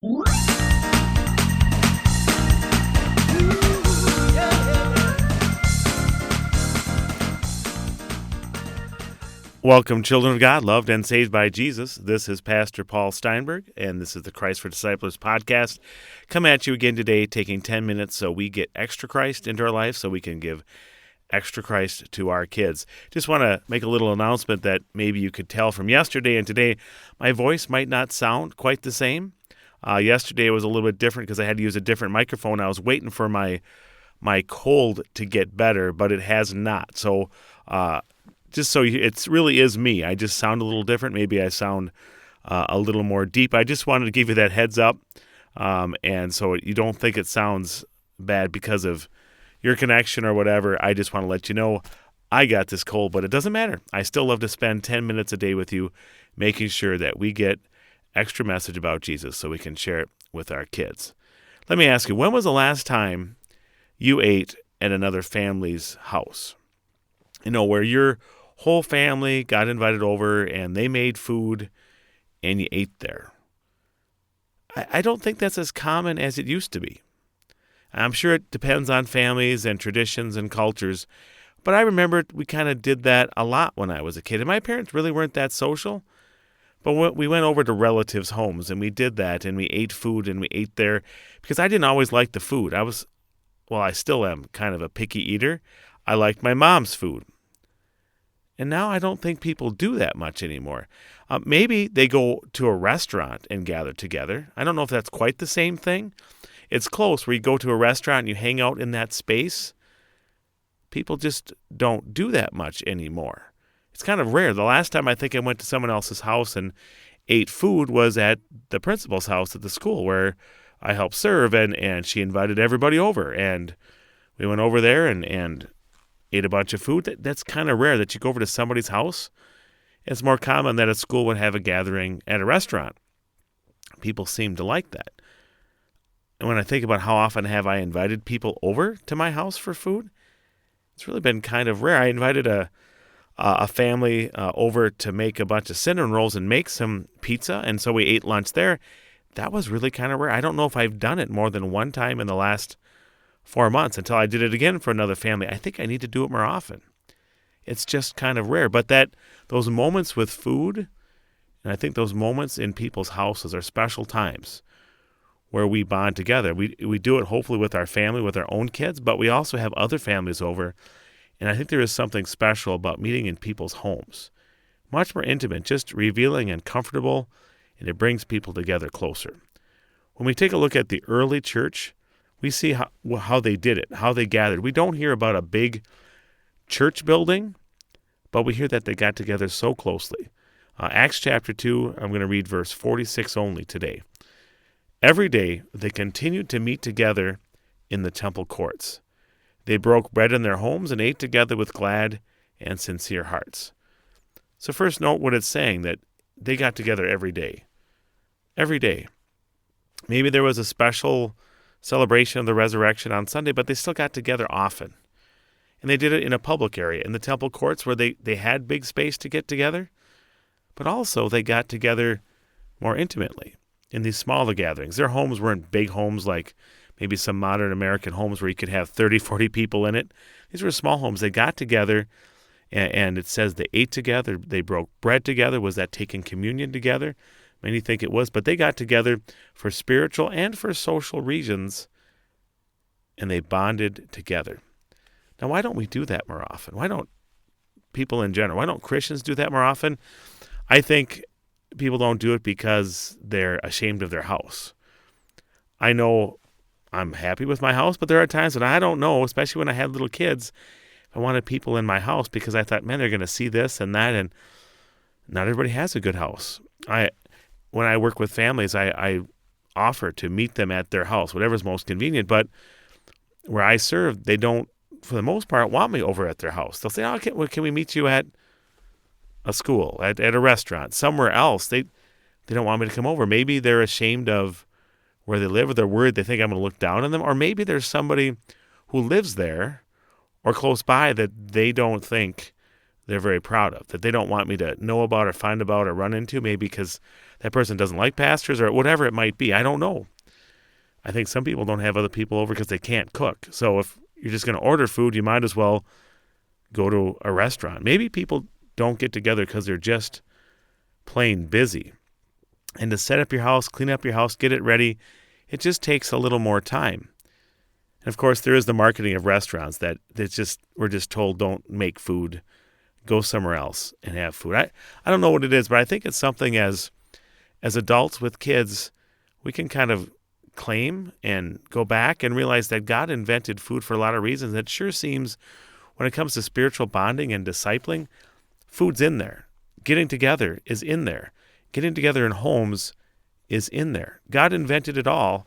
Welcome, children of God, loved and saved by Jesus. This is Pastor Paul Steinberg, and this is the Christ for Disciples podcast. Come at you again today, taking 10 minutes so we get extra Christ into our life, so we can give extra Christ to our kids. Just want to make a little announcement that maybe you could tell from yesterday and today, my voice might not sound quite the same. Yesterday was a little bit different because I had to use a different microphone. I was waiting for my cold to get better, but it has not. So, just so it really is me. I just sound a little different. Maybe I sound a little more deep. I just wanted to give you that heads up, and so you don't think it sounds bad because of your connection or whatever. I just want to let you know I got this cold, but it doesn't matter. I still love to spend 10 minutes a day with you, making sure that we get extra message about Jesus so we can share it with our kids. Let me ask you, when was the last time you ate at another family's house? You know, where your whole family got invited over and they made food and you ate there. I don't think that's as common as it used to be. I'm sure it depends on families and traditions and cultures, but I remember we kind of did that a lot when I was a kid. And my parents really weren't that social, but we went over to relatives' homes and we did that and we ate food and we ate there because I didn't always like the food. I still am kind of a picky eater. I liked my mom's food. And now I don't think people do that much anymore. Maybe they go to a restaurant and gather together. I don't know if that's quite the same thing. It's close, where you go to a restaurant and you hang out in that space. People just don't do that much anymore. It's kind of rare. The last time I think I went to someone else's house and ate food was at the principal's house at the school where I helped serve, and she invited everybody over. And we went over there and ate a bunch of food. That's kind of rare that you go over to somebody's house. It's more common that a school would have a gathering at a restaurant. People seem to like that. And when I think about how often have I invited people over to my house for food, it's really been kind of rare. I invited a family over to make a bunch of cinnamon rolls and make some pizza, and so we ate lunch there. That was really kind of rare. I don't know if I've done it more than one time in the last 4 months until I did it again for another family. I think I need to do it more often. It's just kind of rare. But those moments with food, and I think those moments in people's houses are special times where we bond together. We do it hopefully with our family, with our own kids, but we also have other families over. And I think there is something special about meeting in people's homes. Much more intimate, just revealing and comfortable, and it brings people together closer. When we take a look at the early church, we see how they did it, how they gathered. We don't hear about a big church building, but we hear that they got together so closely. Acts chapter 2, I'm going to read verse 46 only today. Every day they continued to meet together in the temple courts. They broke bread in their homes and ate together with glad and sincere hearts. So first note what it's saying, that they got together every day. Every day. Maybe there was a special celebration of the resurrection on Sunday, but they still got together often. And they did it in a public area, in the temple courts where they had big space to get together, but also they got together more intimately in these smaller gatherings. Their homes weren't big homes like maybe some modern American homes where you could have 30, 40 people in it. These were small homes. They got together, and it says they ate together, they broke bread together. Was that taking communion together? Many think it was, but they got together for spiritual and for social reasons, and they bonded together. Now, why don't we do that more often? Why don't people in general, why don't Christians do that more often? I think people don't do it because they're ashamed of their house. I know I'm happy with my house, but there are times when I don't know, especially when I had little kids, I wanted people in my house because I thought, man, they're going to see this and that, and not everybody has a good house. When I work with families, I offer to meet them at their house, whatever's most convenient. But where I serve, they don't, for the most part, want me over at their house. They'll say, "Oh, can we meet you at a school, at a restaurant, somewhere else?" They don't want me to come over. Maybe they're ashamed of where they live, or they're worried they think I'm going to look down on them. Or maybe there's somebody who lives there or close by that they don't think they're very proud of, that they don't want me to know about or find about or run into, maybe because that person doesn't like pastors or whatever it might be. I don't know. I think some people don't have other people over because they can't cook. So if you're just going to order food, you might as well go to a restaurant. Maybe people don't get together because they're just plain busy. And to set up your house, clean up your house, get it ready, it just takes a little more time. And of course, there is the marketing of restaurants that we're just told don't make food, go somewhere else and have food. I don't know what it is, but I think it's something as adults with kids, we can kind of claim and go back and realize that God invented food for a lot of reasons. It sure seems when it comes to spiritual bonding and discipling, food's in there. Getting together is in there. Getting together in homes is in there. God invented it all.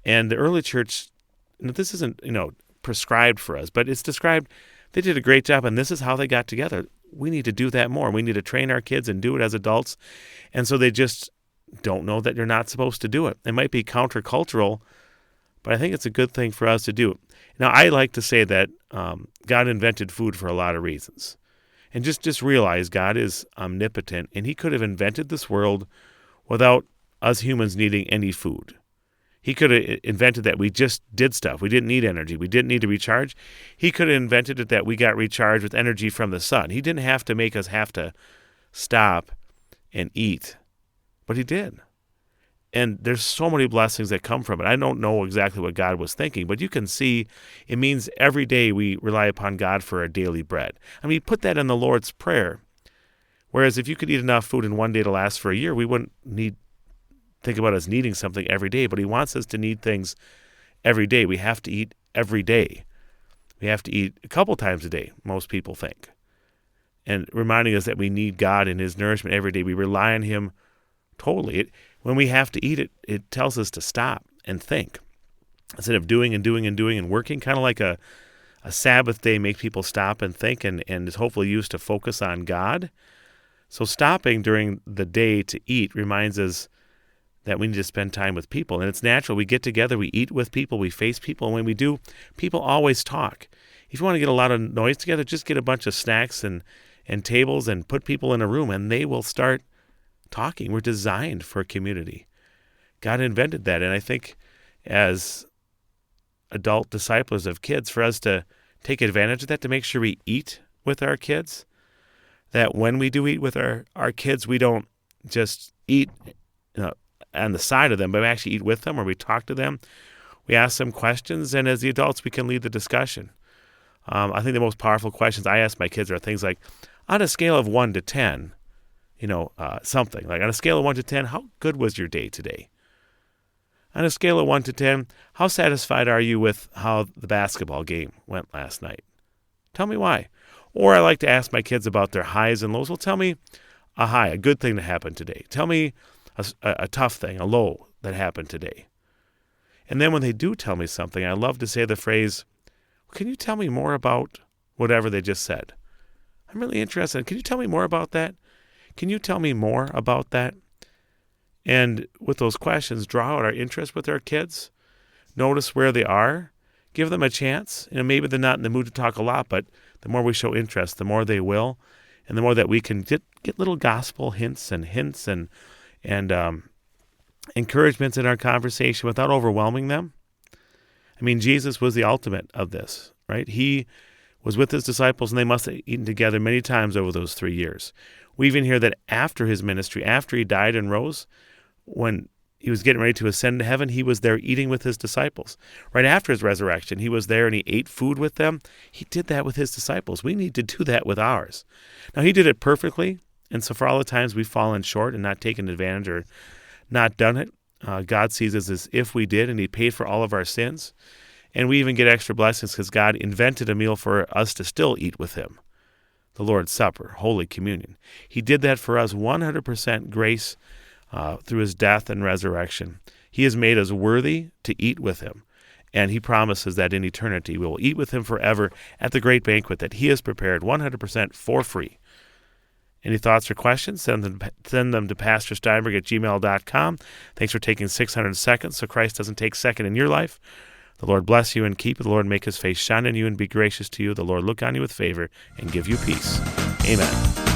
And the early church, this isn't, prescribed for us, but it's described. They did a great job, and this is how they got together. We need to do that more. We need to train our kids and do it as adults. And so they just don't know that you're not supposed to do it. It might be countercultural, but I think it's a good thing for us to do. Now, I like to say that God invented food for a lot of reasons. And just realize God is omnipotent, and he could have invented this world without us humans needing any food. He could have invented that we just did stuff. We didn't need energy. We didn't need to recharge. He could have invented it that we got recharged with energy from the sun. He didn't have to make us have to stop and eat, but he did. And there's so many blessings that come from it. I don't know exactly what God was thinking, but you can see it means every day we rely upon God for our daily bread. I mean, put that in the Lord's Prayer. Whereas if you could eat enough food in one day to last for a year, we wouldn't think about us needing something every day. But he wants us to need things every day. We have to eat every day. We have to eat a couple times a day, most people think. And reminding us that we need God and his nourishment every day. We rely on him totally. When we have to eat it, it tells us to stop and think. Instead of doing and doing and doing and working, kind of like a Sabbath day makes people stop and think and is hopefully used to focus on God. So stopping during the day to eat reminds us that we need to spend time with people. And it's natural. We get together, we eat with people, we face people. And when we do, people always talk. If you want to get a lot of noise together, just get a bunch of snacks and tables and put people in a room, and they will start talking. We're designed for community. God invented that. And I think as adult disciples of kids, for us to take advantage of that, to make sure we eat with our kids, that when we do eat with our kids, we don't just eat on the side of them, but we actually eat with them, or we talk to them. We ask them questions, and as the adults, we can lead the discussion. I think the most powerful questions I ask my kids are things like, on a scale of 1 to 10, something like on a scale of 1 to 10, how good was your day today? On a scale of 1 to 10, how satisfied are you with how the basketball game went last night? Tell me why. Or I like to ask my kids about their highs and lows. Well, tell me a high, a good thing that happened today. Tell me a tough thing, a low that happened today. And then when they do tell me something, I love to say the phrase, can you tell me more about whatever they just said? I'm really interested. Can you tell me more about that? Can you tell me more about that? And with those questions, draw out our interest with our kids. Notice where they are. Give them a chance. Maybe they're not in the mood to talk a lot, but the more we show interest, the more they will. And the more that we can get little gospel hints and encouragements in our conversation without overwhelming them. I mean, Jesus was the ultimate of this, right? He was with his disciples, and they must have eaten together many times over those 3 years. We even hear that after his ministry, after he died and rose, when he was getting ready to ascend to heaven, he was there eating with his disciples. Right after his resurrection, he was there and he ate food with them. He did that with his disciples. We need to do that with ours. Now, he did it perfectly, and so for all the times we've fallen short and not taken advantage or not done it, God sees us as if we did, and he paid for all of our sins. And we even get extra blessings because God invented a meal for us to still eat with him, the Lord's Supper, Holy Communion. He did that for us 100% grace through his death and resurrection. He has made us worthy to eat with him, and he promises that in eternity we will eat with him forever at the great banquet that he has prepared 100% for free. Any thoughts or questions, send them to pastorsteinberg@gmail.com. Thanks for taking 600 seconds so Christ doesn't take second in your life. The Lord bless you and keep you. The Lord make his face shine on you and be gracious to you. The Lord look on you with favor and give you peace. Amen.